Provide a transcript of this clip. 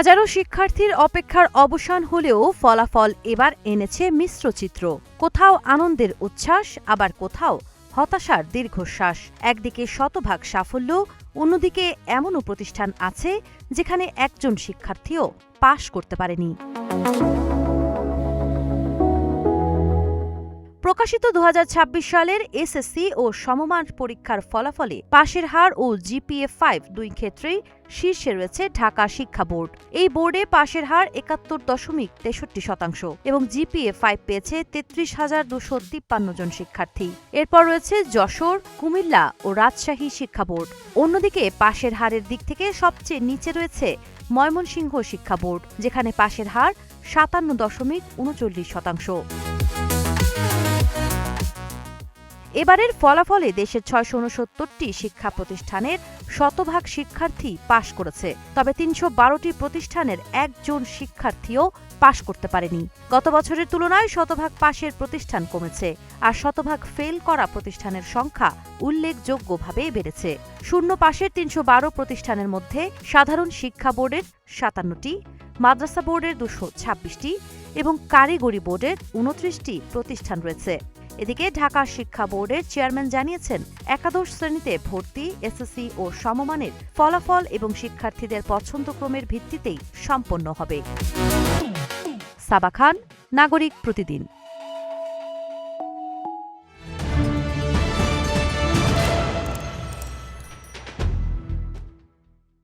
হাজারো শিক্ষার্থীর অপেক্ষার অবসান হলেও ফলাফল এবার এনেছে মিশ্র চিত্র। কোথাও আনন্দের উচ্ছ্বাস, আবার কোথাও হতাশার দীর্ঘশ্বাস। একদিকে শতভাগ সাফল্য, অন্যদিকে এমনও প্রতিষ্ঠান আছে যেখানে একজন শিক্ষার্থীও পাশ করতে পারেনি। প্রকাশিত ২০২৬ সালের এসএসসি ও সমমান পরীক্ষার ফলাফলে পাশের হার ও জিপিএ-৫ দুই ক্ষেত্রেই শীর্ষে রয়েছে ঢাকা শিক্ষা বোর্ড। এই বোর্ডে পাশের হার ৭১.৬৩% এবং জিপিএ-৫ পেয়েছে ৩৩,২৫৩ জন শিক্ষার্থী। এরপর রয়েছে যশোর, কুমিল্লা ও রাজশাহী শিক্ষা বোর্ড। অন্যদিকে পাশের হারের দিক থেকে সবচেয়ে নিচে রয়েছে ময়মনসিংহ শিক্ষা বোর্ড, যেখানে পাশের হার ৫৭.৩৯%। এবারের ফলাফলে দেশের ৬৬৯টি শিক্ষা প্রতিষ্ঠানের শতভাগ শিক্ষার্থী পাশ করেছে, তবে ৩১২টি প্রতিষ্ঠানের একজন শিক্ষার্থীও পাশ করতে পারেনি। গত বছরের তুলনায় শতভাগ পাশের প্রতিষ্ঠান কমেছে, আর শতভাগ ফেল করা প্রতিষ্ঠানের সংখ্যা উল্লেখযোগ্যভাবে বেড়েছে। শূন্য পাশের ৩১২ প্রতিষ্ঠানের মধ্যে সাধারণ শিক্ষা বোর্ডের ৫৭টি, মাদ্রাসা বোর্ডের ২২৬টি এবং কারিগরি বোর্ডের ২৯টি প্রতিষ্ঠান রয়েছে। এদিকে ঢাকা শিক্ষা বোর্ডের চেয়ারম্যান জানিয়েছেন, একাদশ শ্রেণীতে ভর্তি, এসএসসি ও সমমানের ফলাফল এবং শিক্ষার্থীদের পছন্দক্রমের ভিত্তিতেই সম্পন্ন হবে। সাবা খান, নাগরিক প্রতিদিন।